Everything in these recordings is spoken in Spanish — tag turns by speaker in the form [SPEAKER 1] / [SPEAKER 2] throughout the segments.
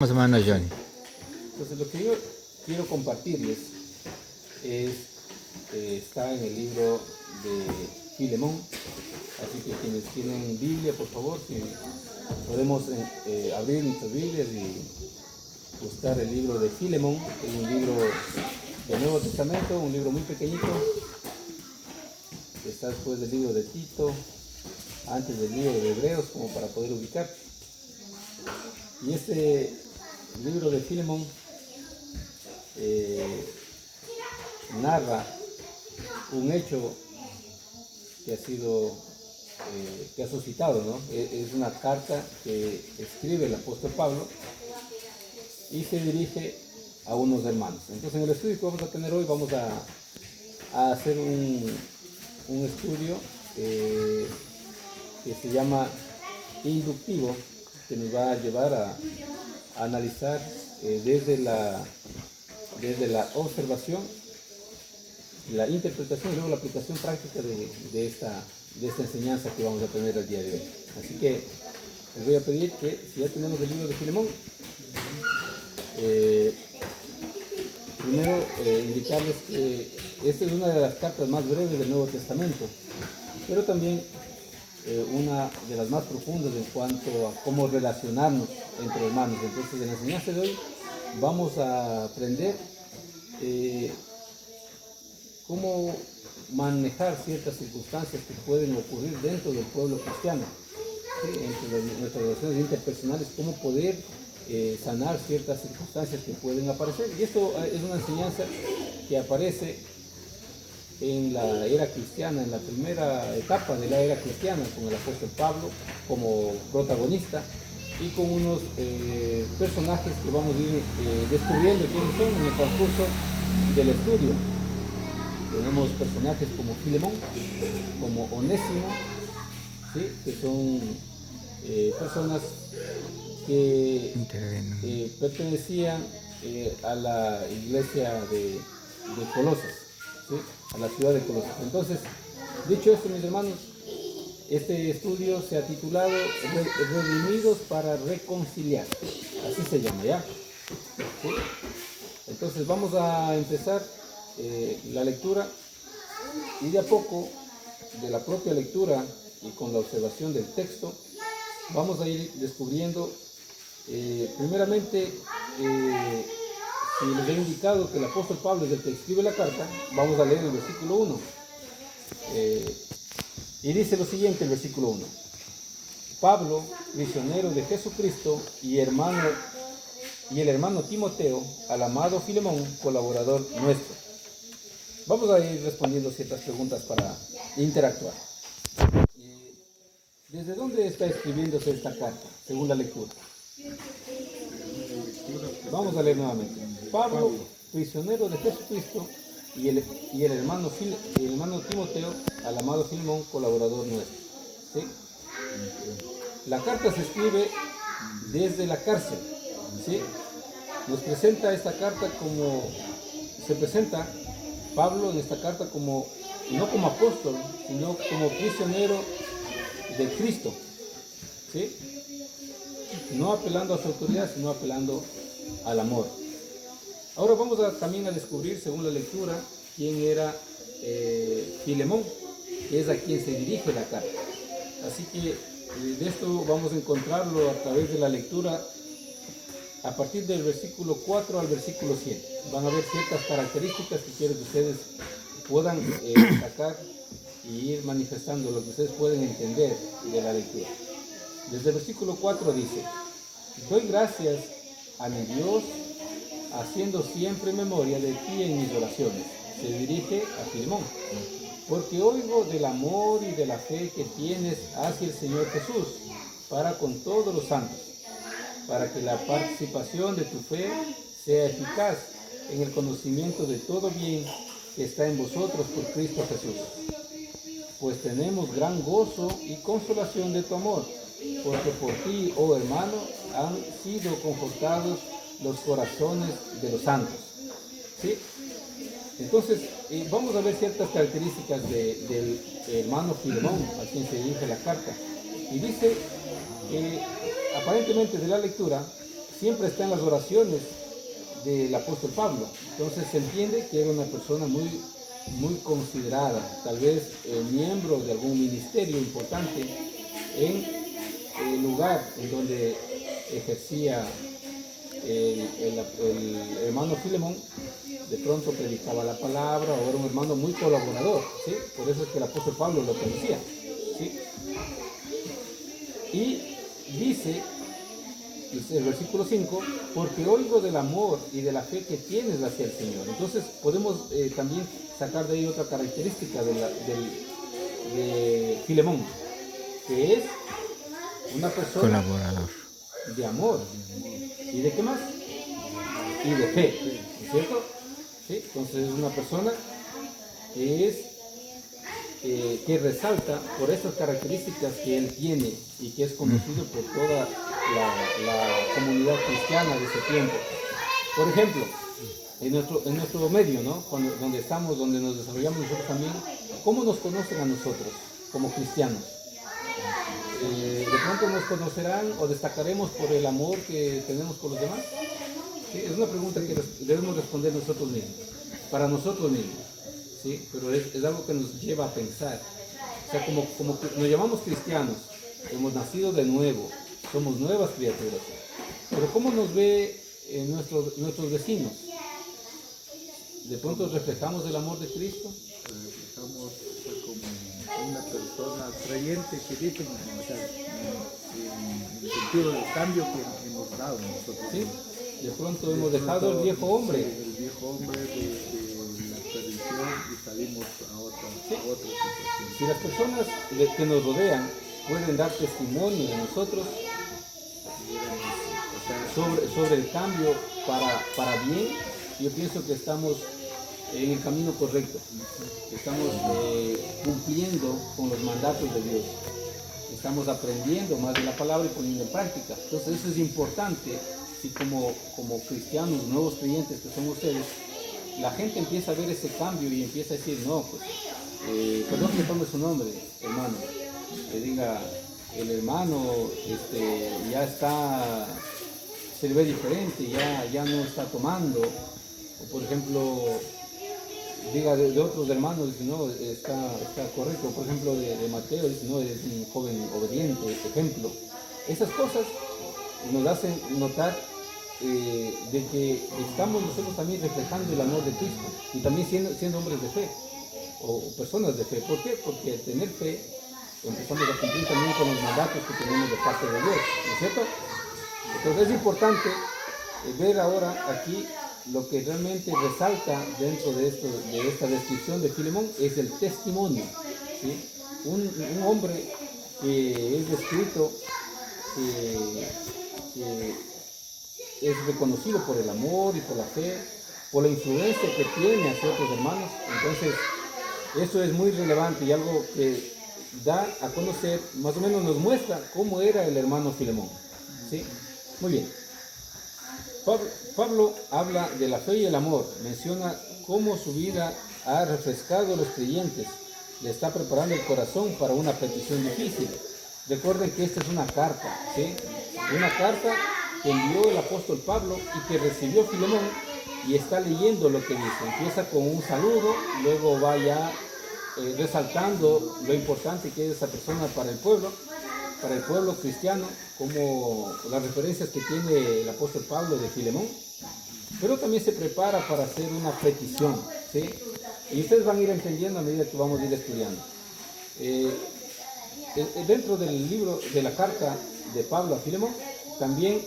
[SPEAKER 1] Más o menos, Johnny.
[SPEAKER 2] Entonces, lo que yo quiero compartirles es, está en el libro de Filemón. Así que quienes tienen Biblia, por favor, si podemos abrir nuestras Biblias y buscar el libro de Filemón, que es un libro del Nuevo Testamento, un libro muy pequeñito, que está después del libro de Tito, antes del libro de Hebreos, como para poder ubicar. Y este libro de Filemón narra un hecho que ha sido, que ha suscitado, ¿no? Es una carta que escribe el apóstol Pablo y se dirige a unos hermanos. Entonces, en el estudio que vamos a tener hoy, vamos a hacer un estudio que se llama inductivo, que nos va a llevar a analizar desde la observación, la interpretación y luego la aplicación práctica de esta enseñanza que vamos a tener el día de hoy. Así que les voy a pedir que, si ya tenemos el libro de Filemón, primero indicarles que esta es una de las cartas más breves del Nuevo Testamento, pero también una de las más profundas en cuanto a cómo relacionarnos entre hermanos. Entonces, en la enseñanza de hoy vamos a aprender cómo manejar ciertas circunstancias que pueden ocurrir dentro del pueblo cristiano, ¿sí? Entre nuestras relaciones interpersonales, cómo poder sanar ciertas circunstancias que pueden aparecer. Y esto es una enseñanza que aparece en la era cristiana, en la primera etapa de la era cristiana, con el apóstol Pablo como protagonista y con unos personajes que vamos a ir descubriendo quiénes son en el transcurso del estudio. Tenemos personajes como Filemón, como Onésimo, ¿sí? Que son personas que pertenecían a la iglesia de Colosas, ¿sí? A la ciudad de Colosas. Entonces, dicho esto, mis hermanos, este estudio se ha titulado Redimidos para reconciliar, así se llama, ¿ya? ¿Sí? Entonces vamos a empezar la lectura y de a poco, de la propia lectura y con la observación del texto, vamos a ir descubriendo, primeramente, si les he indicado que el apóstol Pablo es el que escribe la carta, vamos a leer el versículo 1. Y dice lo siguiente el versículo 1. Pablo, prisionero de Jesucristo y el hermano Timoteo, al amado Filemón, colaborador nuestro. Vamos a ir respondiendo ciertas preguntas para interactuar. ¿Desde dónde está escribiéndose esta carta, según la lectura? Vamos a leer nuevamente. Pablo, prisionero de Jesucristo, y el hermano Timoteo, al amado Filemón, colaborador nuestro. ¿Sí? La carta se escribe desde la cárcel. ¿Sí? Nos presenta esta carta se presenta Pablo en esta carta como, no como apóstol, sino como prisionero de Cristo. ¿Sí? No apelando a su autoridad, sino apelando al amor. Ahora vamos también a descubrir, según la lectura, quién era Filemón, que es a quien se dirige la carta. Así que de esto vamos a encontrarlo a través de la lectura a partir del versículo 4 al versículo 7. Van a ver ciertas características que quiero que ustedes puedan sacar y ir manifestando lo que ustedes pueden entender de la lectura. Desde el versículo 4 dice: doy gracias a mi Dios, haciendo siempre memoria de ti en mis oraciones. Se dirige a Filemón. Porque oigo del amor y de la fe que tienes hacia el Señor Jesús, para con todos los santos, para que la participación de tu fe sea eficaz en el conocimiento de todo bien que está en vosotros por Cristo Jesús. Pues tenemos gran gozo y consolación de tu amor, porque por ti, oh hermano, han sido confortados los corazones de los santos. ¿Sí? Entonces, vamos a ver ciertas características del hermano Filemón, a quien se dirige la carta. Y dice que, aparentemente de la lectura, siempre está en las oraciones del apóstol Pablo. Entonces se entiende que era una persona muy, muy considerada, tal vez miembro de algún ministerio importante en el lugar en donde ejercía el hermano Filemón. De pronto predicaba la palabra, o era un hermano muy colaborador, ¿sí? Por eso es que el apóstol Pablo lo conocía, ¿sí? Y dice el versículo 5, porque oigo del amor y de la fe que tienes hacia el Señor. Entonces podemos también sacar de ahí otra característica de Filemón, que es una persona
[SPEAKER 1] Colaborador.
[SPEAKER 2] de amor. ¿Y de qué más? Y de fe, ¿no es cierto? ¿Sí? Entonces es una persona que resalta por esas características que él tiene y que es conocido por toda la comunidad cristiana de ese tiempo. Por ejemplo, en nuestro medio, ¿no? Donde estamos, donde nos desarrollamos nosotros también, ¿cómo nos conocen a nosotros como cristianos? De pronto nos conocerán o destacaremos por el amor que tenemos por los demás. ¿Sí? Es una pregunta que debemos responder nosotros mismos, para nosotros mismos, ¿sí? Pero es algo que nos lleva a pensar. O sea, como que nos llamamos cristianos, hemos nacido de nuevo, somos nuevas criaturas. Pero ¿cómo nos ve nuestros vecinos? ¿De pronto reflejamos el amor de Cristo?
[SPEAKER 3] Reflejamos como una persona creyente que dice, o sea, en el sentido del cambio que hemos dado nosotros.
[SPEAKER 2] ¿Sí? De pronto hemos dejado el viejo hombre.
[SPEAKER 3] Sí, el viejo hombre de la perdición y salimos a otra situación.
[SPEAKER 2] Si las personas que nos rodean pueden dar testimonio de nosotros sobre el cambio para bien, yo pienso que estamos en el camino correcto. Estamos cumpliendo con los mandatos de Dios. Estamos aprendiendo más de la palabra y poniendo en práctica. Entonces eso es importante. Si como cristianos, nuevos creyentes que son ustedes, la gente empieza a ver ese cambio y empieza a decir, no, pues, perdón que tome su nombre, hermano, que diga, el hermano ya está, se le ve diferente, ya no está tomando, o por ejemplo, diga de otros hermanos, dice, no, está correcto, por ejemplo, de Mateo, dice, no, es un joven obediente, ejemplo. Esas cosas nos hacen notar de que estamos nosotros también reflejando el amor de Cristo y también siendo hombres de fe o personas de fe. ¿Por qué? Porque al tener fe empezamos a cumplir también con los mandatos que tenemos de parte de Dios, ¿no es cierto? Entonces es importante ver ahora aquí lo que realmente resalta dentro de esta descripción de Filemón es el testimonio, ¿sí? Un hombre que es descrito que es reconocido por el amor y por la fe, por la influencia que tiene hacia otros hermanos. Entonces, eso es muy relevante y algo que da a conocer, más o menos nos muestra cómo era el hermano Filemón. ¿Sí? Muy bien. Pablo habla de la fe y el amor, menciona cómo su vida ha refrescado a los creyentes, le está preparando el corazón para una petición difícil. Recuerden que esta es una carta, ¿sí? Una carta que envió el apóstol Pablo y que recibió Filemón y está leyendo lo que dice. Empieza con un saludo, luego va ya resaltando lo importante que es esa persona para el pueblo cristiano, como las referencias que tiene el apóstol Pablo de Filemón, pero también se prepara para hacer una petición, ¿sí? Y ustedes van a ir entendiendo a medida que vamos a ir estudiando. Dentro del libro de la carta de Pablo a Filemón, también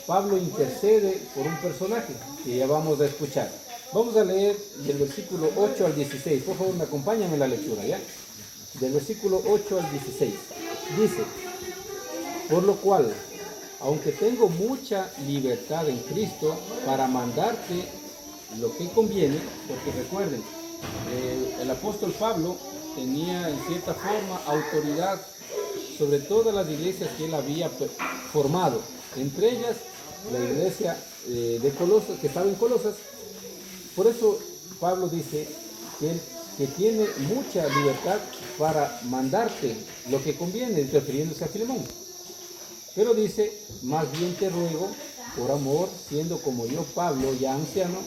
[SPEAKER 2] Pablo intercede por un personaje que ya vamos a escuchar. Vamos a leer del versículo 8 al 16. Por favor, me acompañan en la lectura, ¿ya? Del versículo 8 al 16. Dice, por lo cual, aunque tengo mucha libertad en Cristo para mandarte lo que conviene, porque recuerden, el apóstol Pablo tenía en cierta forma autoridad sobre todas las iglesias que él había formado, entre ellas la iglesia de Colosas, que estaba en Colosas. Por eso Pablo dice que tiene mucha libertad para mandarte lo que conviene, refiriéndose a Filemón. Pero dice, más bien te ruego, por amor, siendo como yo, Pablo, ya anciano,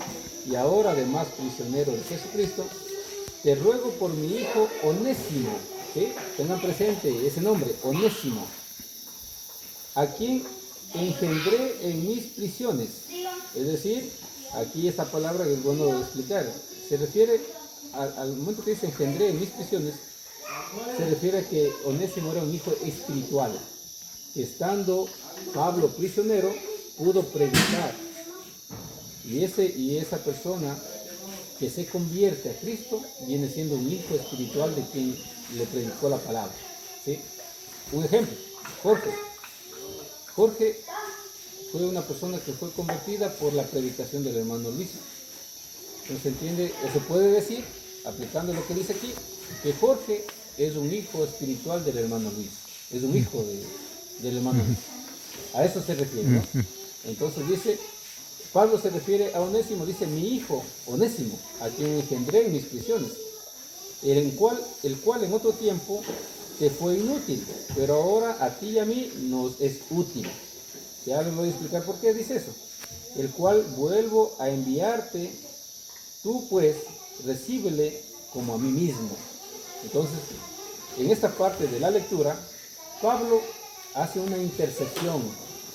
[SPEAKER 2] y ahora además prisionero de Jesucristo, te ruego por mi hijo Onésimo, ¿sí? Tengan presente ese nombre, Onésimo, a quien engendré en mis prisiones. Es decir, aquí esta palabra es bueno explicar, se refiere al momento que dice engendré en mis prisiones, se refiere a que Onésimo era un hijo espiritual, que estando Pablo prisionero, pudo predicar. Y esa persona que se convierte a Cristo viene siendo un hijo espiritual de quien le predicó la palabra. ¿Sí? Un ejemplo, Jorge. Jorge fue una persona que fue convertida por la predicación del hermano Luis. Entonces, ¿entiende? Se puede decir, aplicando lo que dice aquí, que Jorge es un hijo espiritual del hermano Luis. Es un hijo del hermano Luis. A eso se refiere, ¿no? Entonces dice, Pablo se refiere a Onésimo, dice, mi hijo Onésimo, a quien engendré en mis prisiones, el cual en otro tiempo te fue inútil, pero ahora a ti y a mí nos es útil. Ya les voy a explicar por qué dice eso. El cual vuelvo a enviarte, tú pues recíbele como a mí mismo. Entonces, en esta parte de la lectura, Pablo hace una intercesión,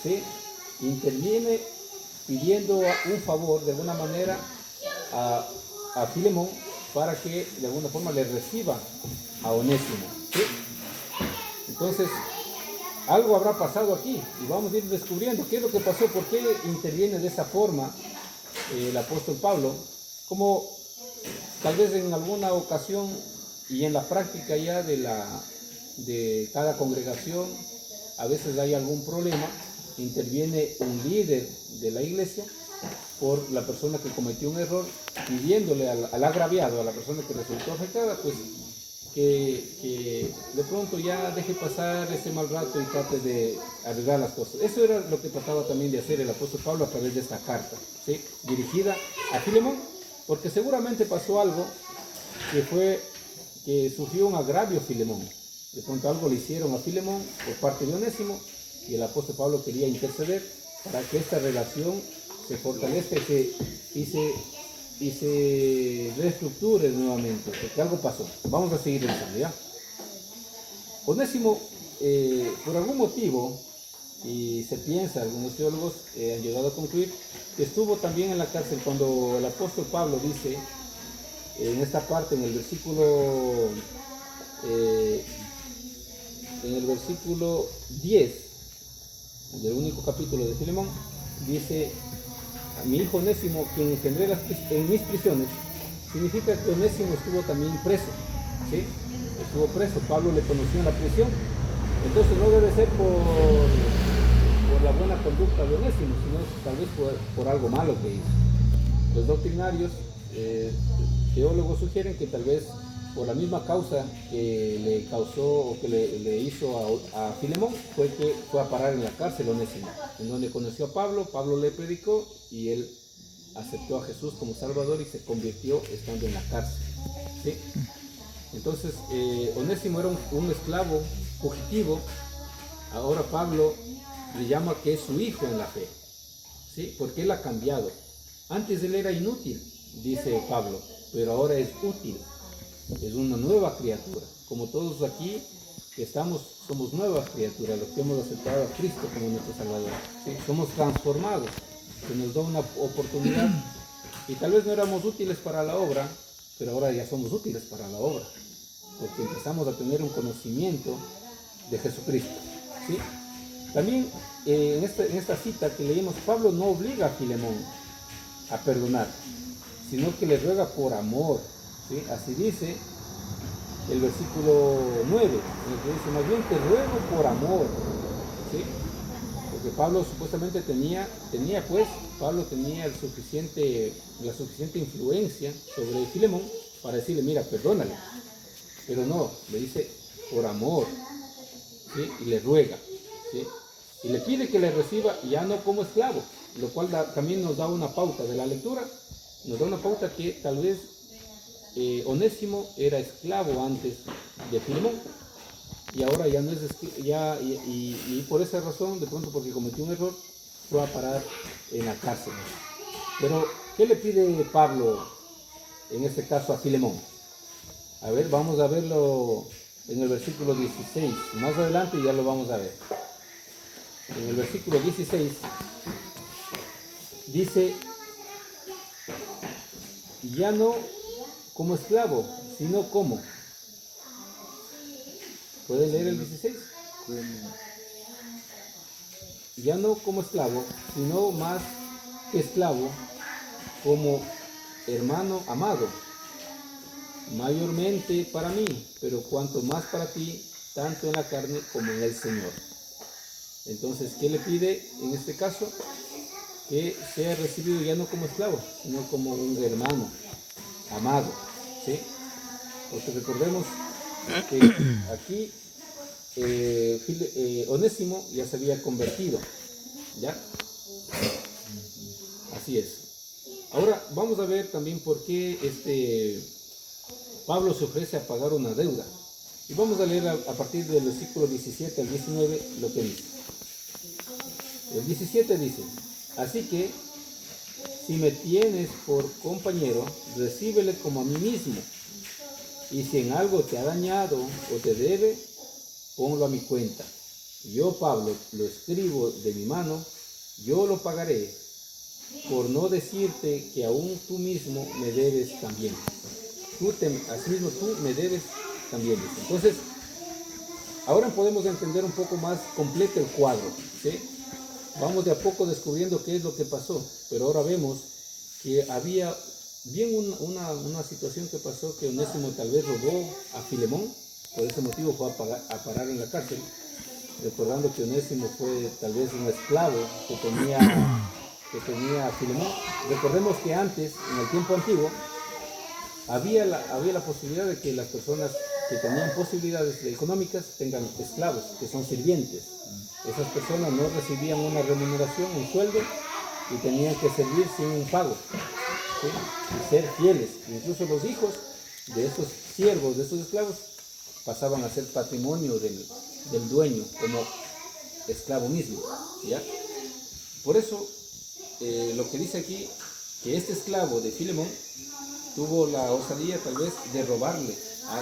[SPEAKER 2] ¿sí? Interviene pidiendo un favor de alguna manera a Filemón para que de alguna forma le reciba a Onésimo, ¿sí? Entonces, algo habrá pasado aquí y vamos a ir descubriendo qué es lo que pasó, por qué interviene de esa forma el apóstol Pablo, como tal vez en alguna ocasión y en la práctica ya de cada congregación, a veces hay algún problema, interviene un líder de la iglesia por la persona que cometió un error, pidiéndole al agraviado, a la persona que resultó afectada, pues que de pronto ya deje pasar ese mal rato y trate de arreglar las cosas. Eso era lo que trataba también de hacer el apóstol Pablo a través de esta carta, ¿sí? Dirigida a Filemón, porque seguramente pasó algo que sufrió un agravio a Filemón. De pronto algo le hicieron a Filemón por parte de Onésimo y el apóstol Pablo quería interceder para que esta relación se fortalezca y se reestructure nuevamente, porque algo pasó. Vamos a seguir revisando, ¿ya? Onésimo, por algún motivo, y se piensa, algunos teólogos han llegado a concluir, que estuvo también en la cárcel cuando el apóstol Pablo dice, en esta parte, en el versículo 10 del único capítulo de Filemón, dice, a mi hijo Onésimo, quien engendré en mis prisiones, significa que Onésimo estuvo también preso, ¿sí? Estuvo preso, Pablo le conoció en la prisión, entonces no debe ser por la buena conducta de Onésimo, sino tal vez por algo malo que hizo. Los doctrinarios, teólogos sugieren que tal vez por la misma causa que le causó o que le hizo a Filemón, fue que fue a parar en la cárcel Onésimo, en donde conoció a Pablo, Pablo le predicó y él aceptó a Jesús como Salvador y se convirtió estando en la cárcel, ¿sí? Entonces, Onésimo era un esclavo fugitivo, ahora Pablo le llama que es su hijo en la fe, ¿sí? Porque él ha cambiado. Antes él era inútil, dice Pablo, pero ahora es útil. Es una nueva criatura, como todos aquí que estamos, somos nuevas criaturas, los que hemos aceptado a Cristo como nuestro Salvador, ¿sí? Somos transformados, se nos da una oportunidad y tal vez no éramos útiles para la obra, pero ahora ya somos útiles para la obra, porque empezamos a tener un conocimiento de Jesucristo, ¿sí? También en esta cita que leímos, Pablo no obliga a Filemón a perdonar, sino que le ruega por amor, ¿sí? Así dice el versículo 9, en el que dice, más bien te ruego por amor, ¿sí? Porque Pablo supuestamente Pablo tenía la suficiente influencia sobre Filemón para decirle, mira, perdónale, pero no, le dice por amor, ¿sí? Y le ruega, ¿sí? Y le pide que le reciba ya no como esclavo, lo cual también nos da una pauta de la lectura, nos da una pauta que tal vez Onésimo era esclavo antes de Filemón. y ahora ya no es ya y por esa razón, de pronto porque cometió un error, fue a parar en la cárcel. Pero, ¿qué le pide Pablo en este caso a Filemón? A ver, vamos a verlo en el versículo 16. Más adelante ya lo vamos a ver. En el versículo 16 dice, ya no como esclavo, sino como. ¿Pueden leer el 16? Ya no como esclavo, sino más que esclavo, como hermano amado, mayormente para mí, pero cuanto más para ti, tanto en la carne como en el Señor. Entonces, ¿qué le pide en este caso? Que sea recibido ya no como esclavo, sino como un hermano amado, ¿sí? Porque recordemos que aquí Onésimo ya se había convertido, ¿ya? Así es. Ahora vamos a ver también por qué Pablo se ofrece a pagar una deuda. Y vamos a leer a partir del versículo 17 al 19 lo que dice. El 17 dice, así que si me tienes por compañero, recíbele como a mí mismo. Y si en algo te ha dañado o te debe, ponlo a mi cuenta. Yo, Pablo, lo escribo de mi mano, yo lo pagaré, por no decirte que aún tú mismo me debes también. Asimismo tú me debes también. Entonces, ahora podemos entender un poco más completo el cuadro, ¿sí? Vamos de a poco descubriendo qué es lo que pasó, pero ahora vemos que había bien una situación que pasó, que Onésimo tal vez robó a Filemón, por ese motivo fue a parar en la cárcel, recordando que Onésimo fue tal vez un esclavo que tenía a Filemón. Recordemos que antes, en el tiempo antiguo, había la posibilidad de que las personas que tenían posibilidades económicas tengan esclavos, que son sirvientes. Esas personas no recibían una remuneración, un sueldo, y tenían que servir sin un pago, ¿sí? Y ser fieles. Incluso los hijos de esos siervos, de esos esclavos, pasaban a ser patrimonio del dueño, como esclavo mismo, ¿ya? Por eso, lo que dice aquí, que este esclavo de Filemón tuvo la osadía tal vez de robarle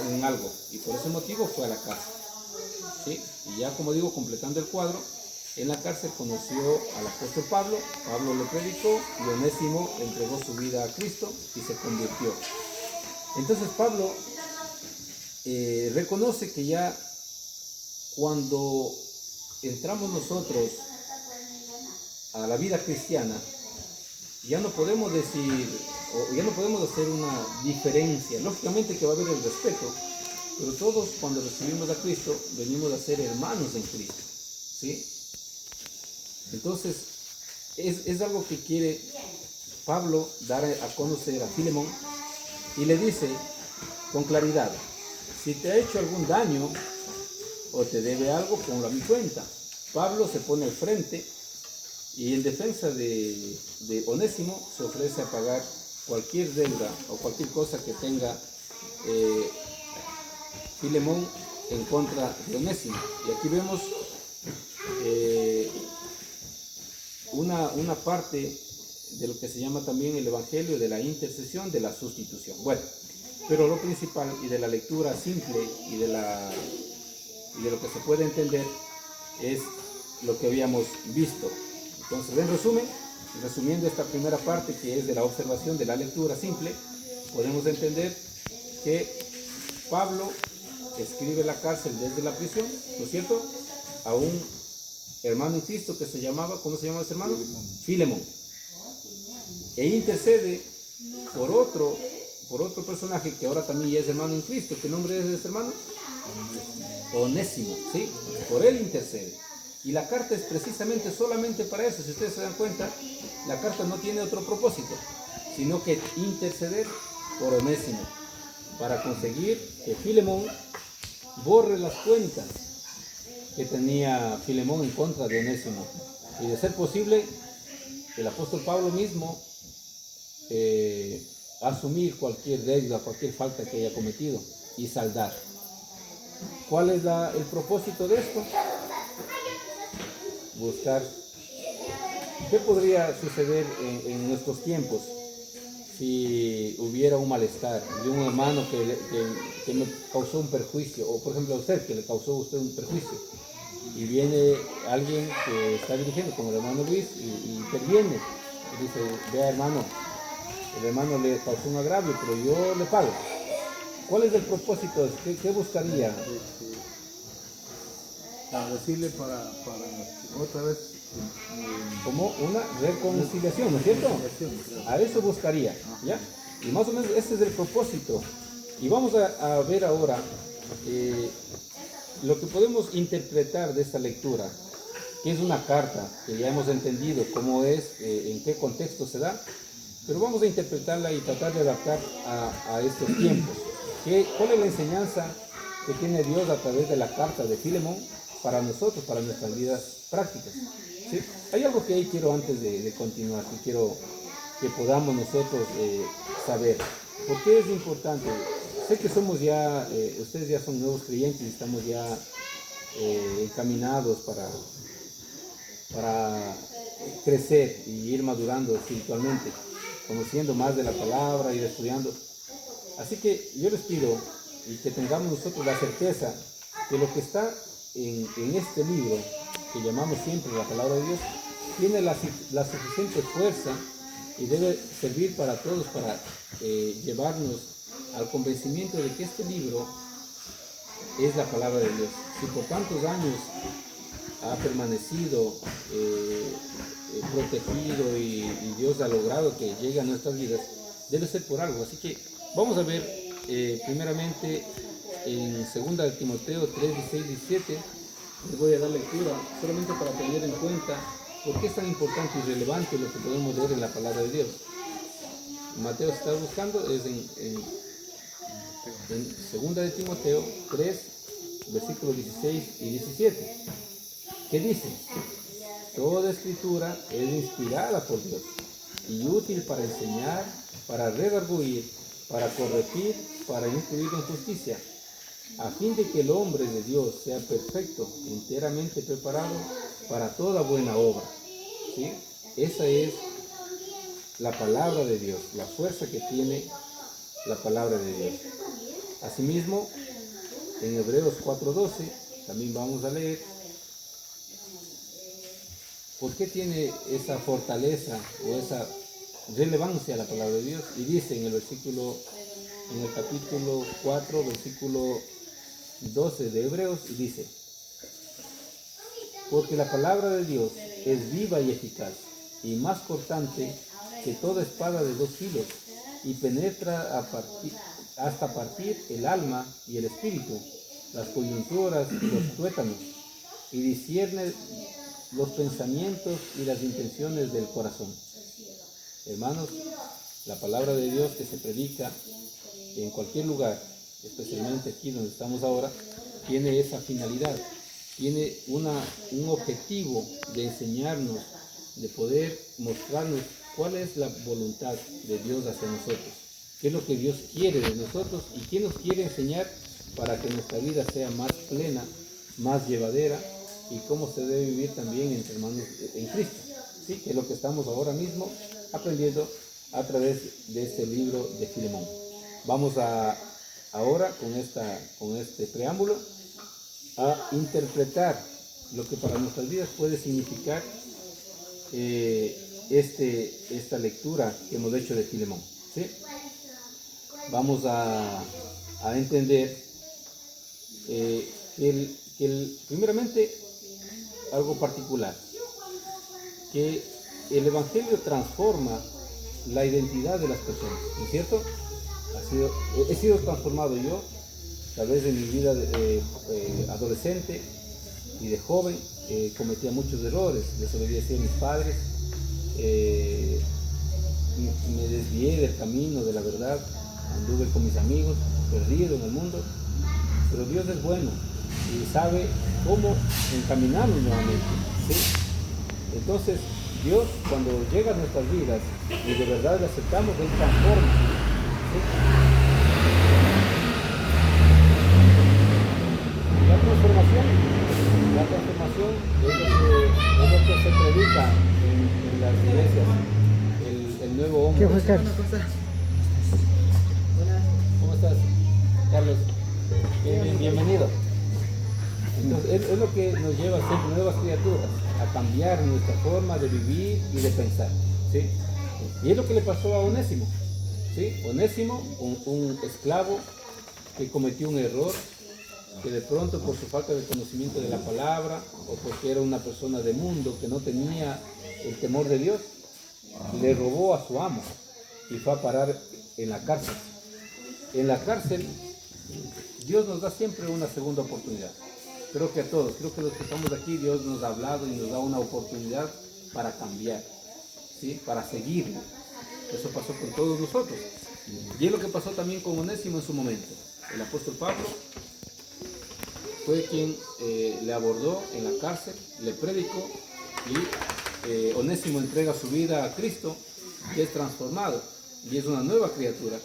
[SPEAKER 2] en algo, y por ese motivo fue a la cárcel, ¿sí? Y ya, como digo, completando el cuadro, en la cárcel conoció al apóstol Pablo, Pablo le predicó y Onésimo entregó su vida a Cristo y se convirtió. Entonces Pablo reconoce que ya cuando entramos nosotros a la vida cristiana, ya no podemos decir, o ya no podemos hacer una diferencia. Lógicamente que va a haber el respeto, pero todos cuando recibimos a Cristo venimos a ser hermanos en Cristo, ¿sí? Entonces es algo que quiere Pablo dar a conocer a Filemón y le dice con claridad, si te ha hecho algún daño o te debe algo, ponlo a mi cuenta. Pablo se pone al frente y en defensa de Onésimo se ofrece a pagar cualquier deuda o cualquier cosa que tenga Filemón en contra de Onésimo. Y aquí vemos una parte de lo que se llama también el Evangelio de la intercesión, de la sustitución. Bueno, pero lo principal y de la lectura simple y de lo que se puede entender es lo que habíamos visto. Entonces, en resumen, resumiendo esta primera parte que es de la observación de la lectura simple, podemos entender que Pablo escribe la cárcel desde la prisión, ¿no es cierto?, a un hermano en Cristo que se llamaba, ¿cómo se llamaba ese hermano? Filemón. E intercede por otro personaje que ahora también ya es hermano en Cristo. ¿Qué nombre es ese hermano? Onésimo, ¿sí? Por él intercede. Y la carta es precisamente solamente para eso. Si ustedes se dan cuenta, la carta no tiene otro propósito, sino que interceder por Onésimo, para conseguir que Filemón borre las cuentas que tenía Filemón en contra de Onésimo. Y de ser posible, el apóstol Pablo mismo asumir cualquier deuda, cualquier falta que haya cometido y saldar. ¿Cuál es el propósito de esto? Buscar qué podría suceder en nuestros tiempos si hubiera un malestar de un hermano que me causó un perjuicio, o por ejemplo a usted, que le causó a usted un perjuicio, y viene alguien que está dirigiendo, como el hermano Luis, y interviene, y dice, vea hermano, el hermano le causó un agravio, pero yo le pago. ¿Cuál es el propósito? ¿Qué buscaría?
[SPEAKER 3] Decirle para otra vez
[SPEAKER 2] Como una reconciliación, ¿no es cierto?
[SPEAKER 3] claro.
[SPEAKER 2] A eso buscaría, ¿ya? Y más o menos ese es el propósito. Y vamos a ver ahora lo que podemos interpretar de esta lectura, que es una carta, que ya hemos entendido cómo es, en qué contexto se da, pero vamos a interpretarla y tratar de adaptar a estos tiempos. ¿Cuál es la enseñanza que tiene Dios a través de la carta de Filemón para nosotros, para nuestras vidas prácticas? ¿Sí? Hay algo que ahí quiero, antes de continuar, que quiero que podamos nosotros saber. ¿Por qué es importante? Sé que somos ya, ustedes ya son nuevos creyentes y estamos ya encaminados para crecer y ir madurando espiritualmente, conociendo más de la palabra, ir estudiando. Así que yo les pido y que tengamos nosotros la certeza que lo que está en este libro, que llamamos siempre la palabra de Dios, tiene la suficiente fuerza y debe servir para todos, para llevarnos al convencimiento de que este libro es la palabra de Dios. Si por tantos años ha permanecido protegido y Dios ha logrado que llegue a nuestras vidas, debe ser por algo. Así que vamos a ver primeramente en 2 de Timoteo 3, 16, 17. Les voy a dar lectura solamente para tener en cuenta por qué es tan importante y relevante lo que podemos leer en la palabra de Dios. Mateo se está buscando, es en 2 de Timoteo 3, versículos 16 y 17, que dice: toda escritura es inspirada por Dios y útil para enseñar, para redarguir, para corregir, para instruir en justicia, a fin de que el hombre de Dios sea perfecto, enteramente preparado para toda buena obra. ¿Sí? Esa es la palabra de Dios, la fuerza que tiene la palabra de Dios. Asimismo, en Hebreos 4:12 también vamos a leer por qué tiene esa fortaleza o esa relevancia la palabra de Dios. Y dice en el capítulo 4, versículo 12 de Hebreos, y dice: porque la palabra de Dios es viva y eficaz, y más cortante que toda espada de 2 filos, y penetra hasta partir el alma y el espíritu, las coyunturas y los tuétanos, y discierne los pensamientos y las intenciones del corazón. Hermanos, la palabra de Dios que se predica en cualquier lugar, especialmente aquí donde estamos ahora, tiene esa finalidad, tiene un objetivo de enseñarnos, de poder mostrarnos cuál es la voluntad de Dios hacia nosotros, qué es lo que Dios quiere de nosotros y qué nos quiere enseñar para que nuestra vida sea más plena, más llevadera, y cómo se debe vivir también entre hermanos en Cristo, ¿sí? Que es lo que estamos ahora mismo aprendiendo a través de este libro de Filemón. Vamos ahora con este preámbulo a interpretar lo que para nuestras vidas puede significar esta lectura que hemos hecho de Filemón, ¿sí? Vamos a entender primeramente algo particular, que el Evangelio transforma la identidad de las personas, ¿no es cierto? He sido transformado yo, tal vez en mi vida de adolescente y de joven, cometía muchos errores, desobedecía a mis padres, me desvié del camino de la verdad, anduve con mis amigos, perdido en el mundo, pero Dios es bueno y sabe cómo encaminarnos nuevamente, ¿sí? Entonces, Dios, cuando llega a nuestras vidas y de verdad le aceptamos, Él transforma, ¿sí? La transformación es lo que se predica en las iglesias, el nuevo hombre.
[SPEAKER 1] ¿Qué fue, Carlos?
[SPEAKER 2] ¿Cómo estás, Carlos? Bienvenido. Entonces, es lo que nos lleva a ser nuevas criaturas, a cambiar nuestra forma de vivir y de pensar, ¿sí? Y es lo que le pasó a Onésimo, ¿sí? Onésimo, un esclavo que cometió un error, que de pronto por su falta de conocimiento de la palabra o porque era una persona de mundo que no tenía el temor de Dios, le robó a su amo y fue a parar en la cárcel. En la cárcel, Dios nos da siempre una segunda oportunidad. Creo que a todos, creo que los que estamos aquí, Dios nos ha hablado y nos da una oportunidad para cambiar, ¿sí? Para seguirlo. Eso pasó con todos nosotros. Y es lo que pasó también con Onésimo en su momento. El apóstol Pablo fue quien le abordó en la cárcel, le predicó y Onésimo entrega su vida a Cristo y es transformado y es una nueva criatura.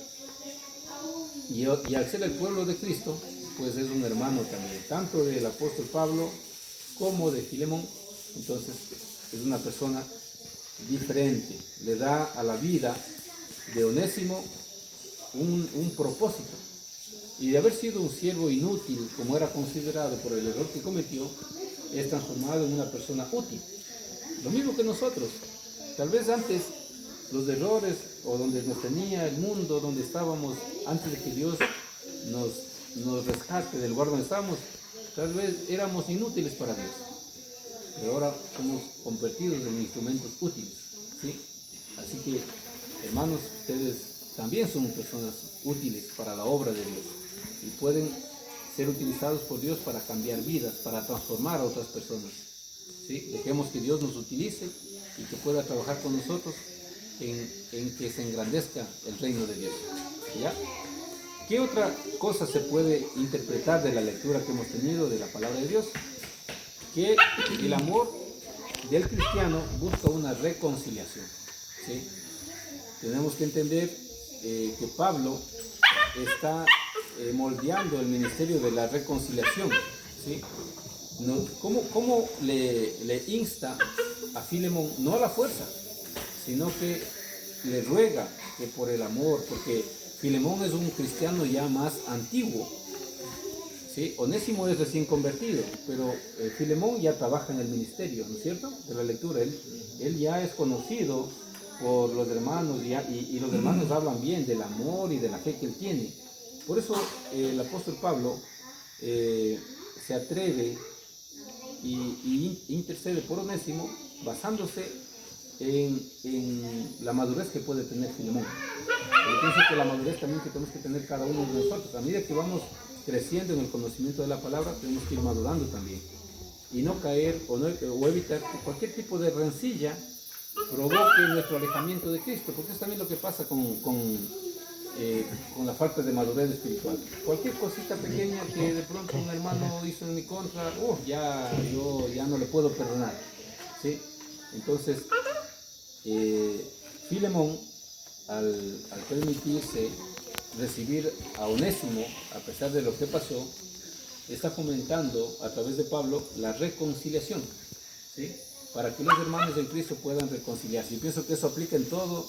[SPEAKER 2] Y al ser el pueblo de Cristo, pues es un hermano también, tanto del apóstol Pablo como de Filemón. Entonces es una persona diferente, le da a la vida de Onésimo un propósito. Y de haber sido un siervo inútil, como era considerado por el error que cometió, es transformado en una persona útil. Lo mismo que nosotros. Tal vez antes los errores o donde nos tenía el mundo, donde estábamos, antes de que Dios nos rescate del lugar donde estamos, tal vez éramos inútiles para Dios. Pero ahora somos convertidos en instrumentos útiles, ¿sí? Así que, hermanos, ustedes también son personas útiles para la obra de Dios y pueden ser utilizados por Dios para cambiar vidas, para transformar a otras personas, ¿sí? Dejemos que Dios nos utilice y que pueda trabajar con nosotros en que se engrandezca el reino de Dios, ¿ya? ¿Qué otra cosa se puede interpretar de la lectura que hemos tenido de la palabra de Dios? Que el amor del cristiano busca una reconciliación, ¿sí? Tenemos que entender que Pablo está moldeando el ministerio de la reconciliación, ¿sí? ¿Cómo le insta a Filemón? No a la fuerza, sino que le ruega que por el amor, porque Filemón es un cristiano ya más antiguo, ¿sí? Onésimo es recién convertido, pero Filemón ya trabaja en el ministerio, ¿no es cierto? De la lectura, él ya es conocido por los hermanos y los hermanos hablan bien del amor y de la fe que él tiene. Por eso el apóstol Pablo se atreve y intercede por Onésimo basándose en la madurez que puede tener Filemón. Yo pienso que la madurez también que tenemos que tener cada uno de nosotros. A medida que vamos creciendo en el conocimiento de la palabra, tenemos que ir madurando también. Y no caer o evitar que cualquier tipo de rencilla provoque nuestro alejamiento de Cristo, porque es también lo que pasa con la falta de madurez espiritual. Cualquier cosita pequeña que de pronto un hermano hizo en mi contra, yo ya no le puedo perdonar, ¿sí? Entonces, Filemón, al permitirse recibir a Onésimo, a pesar de lo que pasó, está fomentando a través de Pablo la reconciliación, ¿sí? Para que los hermanos en Cristo puedan reconciliarse. Yo pienso que eso aplica en todas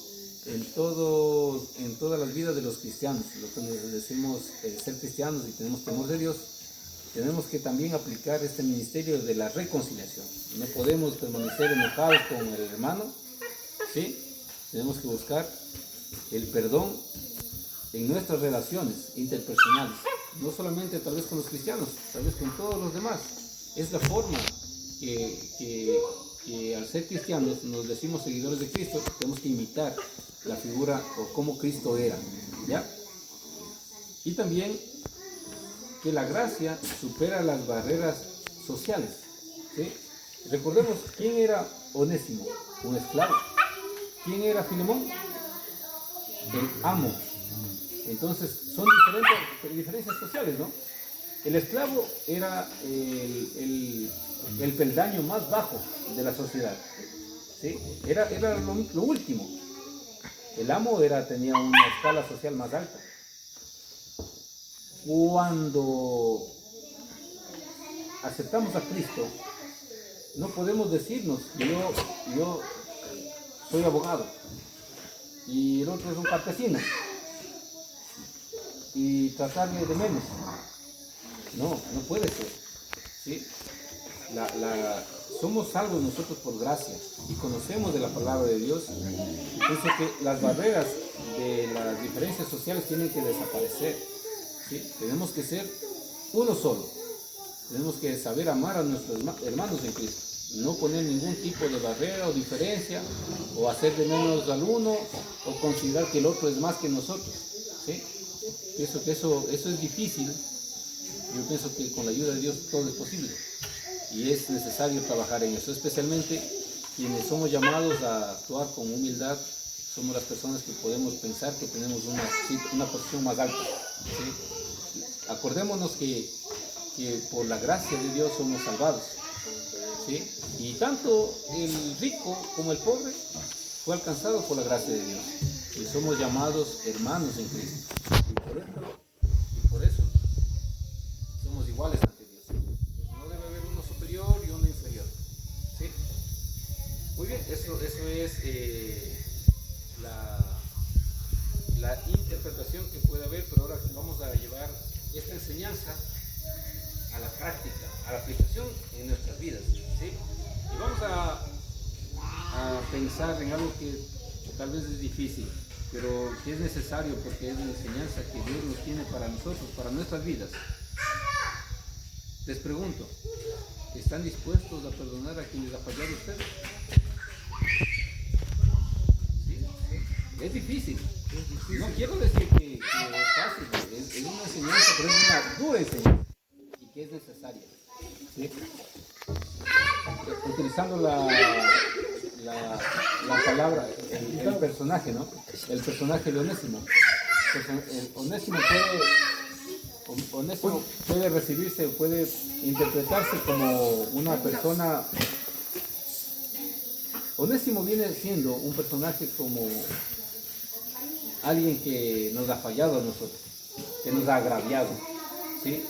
[SPEAKER 2] las vidas de los cristianos. Lo que nos decimos ser cristianos y tenemos temor de Dios, tenemos que también aplicar este ministerio de la reconciliación. No podemos permanecer enojados con el hermano, ¿sí? Tenemos que buscar el perdón en nuestras relaciones interpersonales, no solamente tal vez con los cristianos, tal vez con todos los demás. Es la forma que al ser cristianos nos decimos seguidores de Cristo, tenemos que imitar la figura o cómo Cristo era, ¿ya? Y también que la gracia supera las barreras sociales, ¿sí? Recordemos quién era Onésimo, un esclavo. ¿Quién era Filemón? El amo. Entonces son diferencias sociales, ¿no? El esclavo era el peldaño más bajo de la sociedad, ¿sí? Era lo último. El amo tenía una escala social más alta. Cuando aceptamos a Cristo, no podemos decirnos, yo soy abogado y el otro es un campesino y tratarle de menos. No puede ser. ¿Sí? Somos salvos nosotros por gracia y conocemos de la palabra de Dios. Pienso que las barreras de las diferencias sociales tienen que desaparecer. ¿Sí? Tenemos que ser uno solo. Tenemos que saber amar a nuestros hermanos en Cristo. No poner ningún tipo de barrera o diferencia, o hacer de menos al uno, o considerar que el otro es más que nosotros. ¿Sí? Pienso que eso es difícil. Yo pienso que con la ayuda de Dios todo es posible. Y es necesario trabajar en eso, especialmente quienes somos llamados a actuar con humildad. Somos las personas que podemos pensar que tenemos una posición más alta. ¿Sí? Acordémonos que por la gracia de Dios somos salvados. ¿Sí? Y tanto el rico como el pobre fue alcanzado por la gracia de Dios. Y somos llamados hermanos en Cristo. Y por eso somos iguales ante Dios. No debe haber uno superior y uno inferior. ¿Sí? Muy bien, eso es la interpretación que puede haber, pero ahora vamos a llevar esta enseñanza a la práctica, a la aplicación en nuestras vidas. ¿Sí? Y vamos a pensar en algo que tal vez es difícil, pero que es necesario porque es la enseñanza que Dios nos tiene para nosotros, para nuestras vidas. Les pregunto, ¿están dispuestos a perdonar a quien les ha fallado a ustedes? ¿Sí? Es difícil. No quiero decir que es fácil, es una enseñanza, pero es una dura enseñanza y que es necesaria. ¿Sí? Utilizando la palabra, el personaje, ¿no? El personaje de Onésimo. Onésimo puede recibirse, puede interpretarse como una persona. Onésimo viene siendo un personaje como alguien que nos ha fallado a nosotros, que nos ha agraviado. ¿Sí?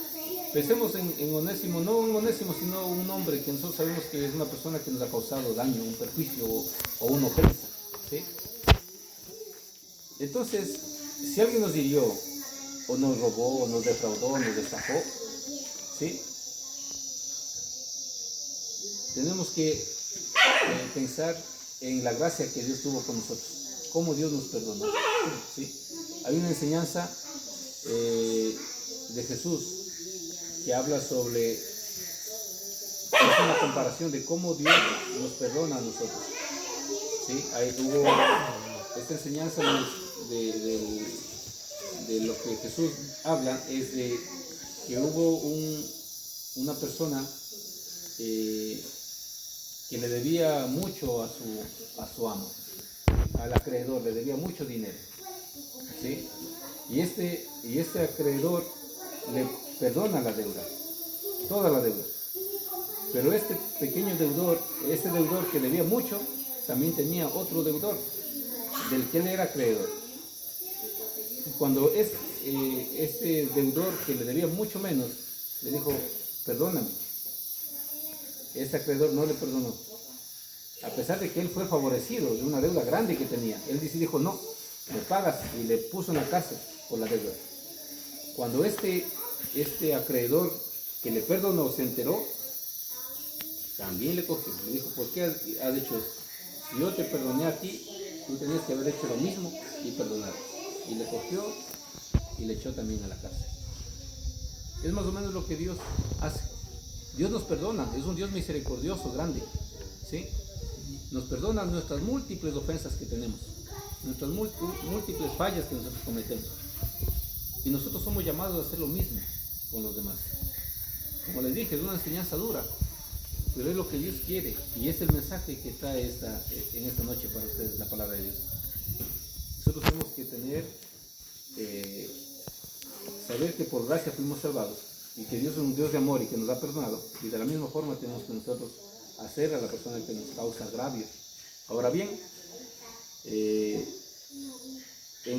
[SPEAKER 2] Pensemos en Onésimo, no un Onésimo, sino un hombre que nosotros sabemos que es una persona que nos ha causado daño, un perjuicio o una ofensa. ¿Sí? Entonces, si alguien nos hirió, o nos robó, o nos defraudó, o nos estafó, ¿sí? Tenemos que pensar en la gracia que Dios tuvo con nosotros, cómo Dios nos perdonó. ¿Sí? Hay una enseñanza de Jesús que habla sobre, es una comparación de cómo Dios nos perdona a nosotros. ¿Sí? Ahí hubo esta enseñanza de lo que Jesús habla, es de que hubo una persona que le debía mucho a su amo, al acreedor, le debía mucho dinero. ¿Sí? Y este acreedor le perdona la deuda, toda la deuda. Pero este pequeño deudor, este deudor que debía mucho, también tenía otro deudor, del que él era acreedor. Y cuando este deudor que le debía mucho menos, le dijo, perdóname, este acreedor no le perdonó. A pesar de que él fue favorecido de una deuda grande que tenía, él dijo, no, me pagas, y le puso en la cárcel por la deuda. Cuando este acreedor que le perdonó se enteró, también le cogió. Le dijo, ¿por qué has hecho esto? Si yo te perdoné a ti, tú tenías que haber hecho lo mismo y perdonar. Y le cogió y le echó también a la cárcel. Es más o menos lo que Dios hace. Dios nos perdona, es un Dios misericordioso, grande. ¿Sí? Nos perdona nuestras múltiples ofensas que tenemos, nuestras múltiples fallas que nosotros cometemos. Y nosotros somos llamados a hacer lo mismo con los demás. Como les dije, es una enseñanza dura, pero es lo que Dios quiere y es el mensaje que trae en esta noche para ustedes la palabra de Dios. Nosotros tenemos que saber que por gracia fuimos salvados y que Dios es un Dios de amor y que nos ha perdonado, y de la misma forma tenemos que nosotros hacer a la persona que nos causa agravio. Ahora bien, en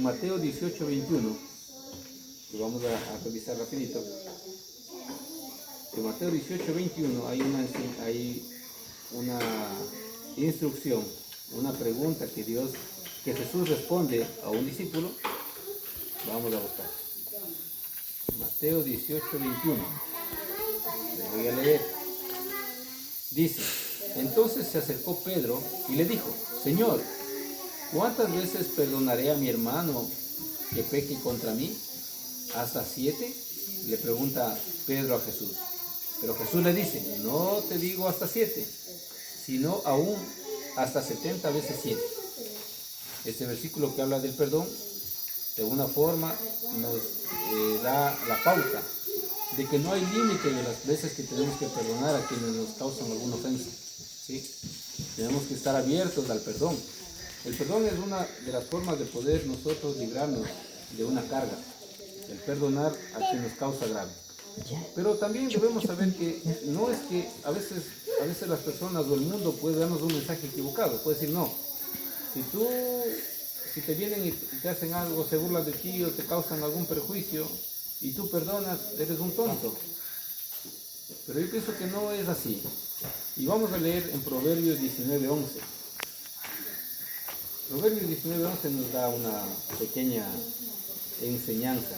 [SPEAKER 2] Mateo 18:21, lo vamos a revisar rapidito. en Mateo 18, 21 hay una instrucción, una pregunta que Jesús responde a un discípulo. Vamos a buscar. Mateo 18, 21. Les voy a leer. Dice, entonces se acercó Pedro y le dijo, Señor, ¿cuántas veces perdonaré a mi hermano que peque contra mí? ¿Hasta 7? Le pregunta Pedro a Jesús. Pero Jesús le dice, no te digo hasta 7, sino aún hasta 70 veces 7. Este versículo que habla del perdón, de alguna forma nos da la pauta de que no hay límite de las veces que tenemos que perdonar a quienes nos causan alguna ofensa. ¿Sí? Tenemos que estar abiertos al perdón. El perdón es una de las formas de poder nosotros librarnos de una carga, el perdonar a quien nos causa grave. Pero también debemos saber que no es que a veces las personas o el mundo puede darnos un mensaje equivocado, puede decir no, si te vienen y te hacen algo, se burlan de ti o te causan algún perjuicio y tú perdonas, eres un tonto. Pero yo pienso que no es así. Y vamos a leer en Proverbios 19:11. Proverbios 19:11 nos da una pequeña enseñanza.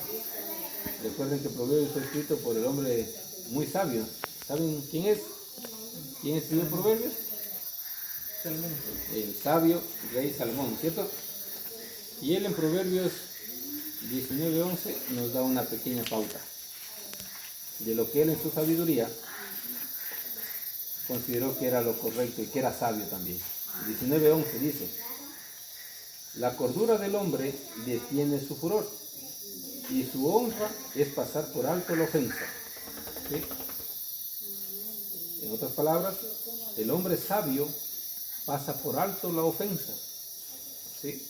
[SPEAKER 2] Recuerden que Proverbios fue escrito por el hombre muy sabio. ¿Saben quién es? ¿Quién escribió Proverbios?
[SPEAKER 3] Salmón.
[SPEAKER 2] El sabio rey Salomón, ¿cierto? Y él en Proverbios 19:11 nos da una pequeña pauta de lo que él en su sabiduría consideró que era lo correcto y que era sabio también. 19:11 dice, la cordura del hombre detiene su furor y su honra es pasar por alto la ofensa. ¿Sí? En otras palabras, el hombre sabio pasa por alto la ofensa. ¿Sí?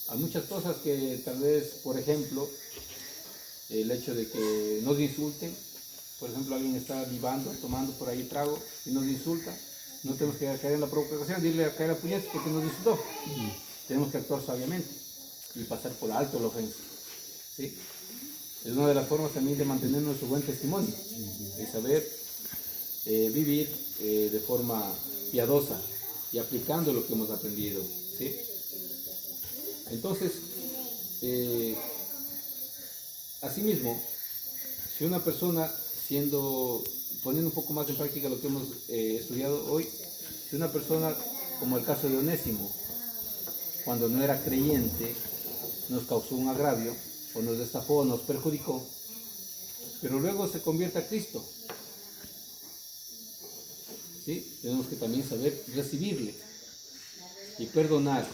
[SPEAKER 2] Hay muchas cosas que tal vez, por ejemplo, el hecho de que nos insulten, por ejemplo, alguien está vivando, tomando por ahí trago y nos insulta, no tenemos que caer en la provocación, dile a caer a puñetes porque nos insultó. Tenemos que actuar sabiamente y pasar por alto la ofensa. ¿Sí? Es una de las formas también de mantener nuestro buen testimonio, de saber vivir de forma piadosa y aplicando lo que hemos aprendido. ¿Sí? Entonces, asimismo, si una persona, poniendo un poco más en práctica lo que hemos estudiado hoy, si una persona, como el caso de Onésimo, cuando no era creyente, nos causó un agravio, o nos estafó, nos perjudicó, pero luego se convierte a Cristo, ¿sí? Tenemos que también saber recibirle y perdonar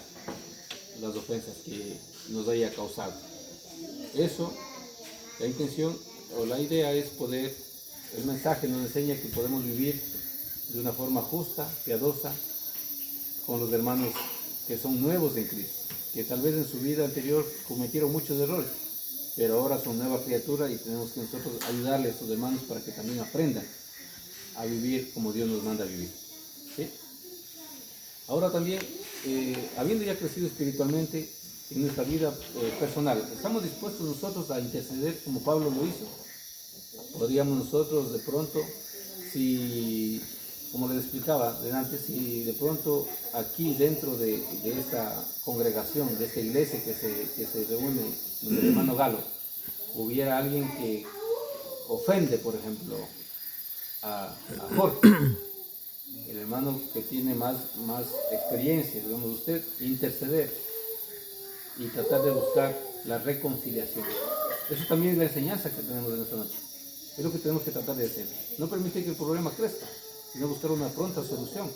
[SPEAKER 2] las ofensas que nos haya causado. Eso, la intención o la idea es el mensaje nos enseña que podemos vivir de una forma justa, piadosa, con los hermanos que son nuevos en Cristo, que tal vez en su vida anterior cometieron muchos errores, pero ahora son nueva criatura y tenemos que nosotros ayudarles a sus hermanos para que también aprendan a vivir como Dios nos manda a vivir. ¿Sí? Ahora también, habiendo ya crecido espiritualmente en nuestra vida personal, ¿estamos dispuestos nosotros a interceder como Pablo lo hizo? Podríamos nosotros de pronto, como les explicaba antes, si de pronto aquí dentro de esta congregación, de esta iglesia que se reúne en el hermano Galo, hubiera alguien que ofende, por ejemplo, a Jorge, el hermano que tiene más experiencia, digamos, usted interceder y tratar de buscar la reconciliación. Eso también es la enseñanza que tenemos en esta noche. Es lo que tenemos que tratar de hacer. No permitir que el problema crezca, sino buscar una pronta solución,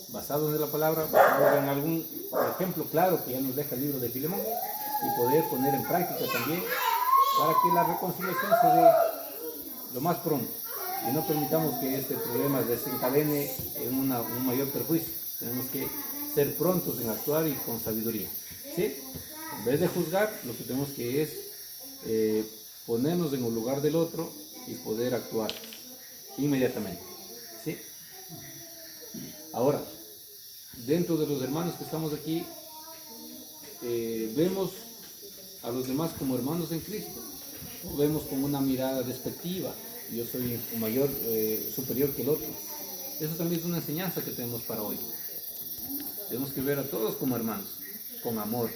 [SPEAKER 2] basado en la palabra, basado en algún ejemplo claro que ya nos deja el libro de Filemón, y poder poner en práctica también para que la reconciliación se dé lo más pronto y no permitamos que este problema desencadene en un mayor perjuicio. Tenemos que ser prontos en actuar y con sabiduría. ¿Sí? En vez de juzgar, lo que tenemos que es ponernos en el lugar del otro y poder actuar inmediatamente. ¿Sí? Ahora, dentro de los hermanos que estamos aquí, vemos a los demás como hermanos en Cristo, o vemos con una mirada despectiva, yo soy mayor, superior que el otro. Eso también es una enseñanza que tenemos para hoy. Tenemos que ver a todos como hermanos, con amor.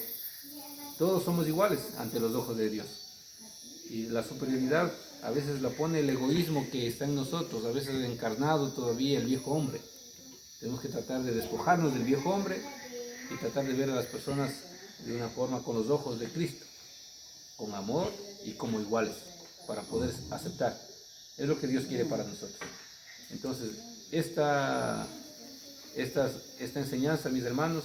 [SPEAKER 2] Todos somos iguales ante los ojos de Dios. Y la superioridad a veces la pone el egoísmo que está en nosotros, a veces encarnado todavía el viejo hombre. Tenemos que tratar de despojarnos del viejo hombre y tratar de ver a las personas de una forma con los ojos de Cristo, con amor y como iguales, para poder aceptar. Es lo que Dios quiere para nosotros. Entonces, esta enseñanza, mis hermanos,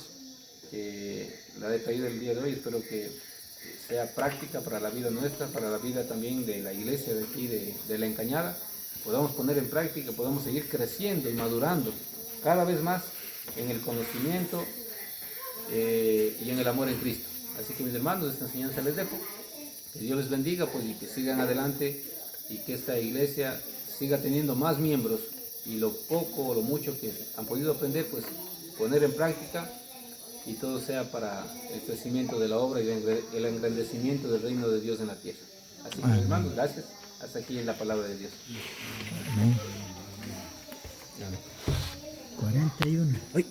[SPEAKER 2] que la he traído el día de hoy, espero que sea práctica para la vida nuestra, para la vida también de la iglesia de aquí, de La Encañada, podamos poner en práctica, podamos seguir creciendo y madurando cada vez más en el conocimiento y en el amor en Cristo. Así que mis hermanos, esta enseñanza les dejo, que Dios les bendiga, pues, y que sigan adelante y que esta iglesia siga teniendo más miembros y lo poco o lo mucho que han podido aprender, pues poner en práctica y todo sea para el crecimiento de la obra y el engrandecimiento del reino de Dios en la tierra. Así que, mis hermanos, gracias. Hasta aquí en la palabra de Dios.
[SPEAKER 1] Amén. 41. ¡Ay!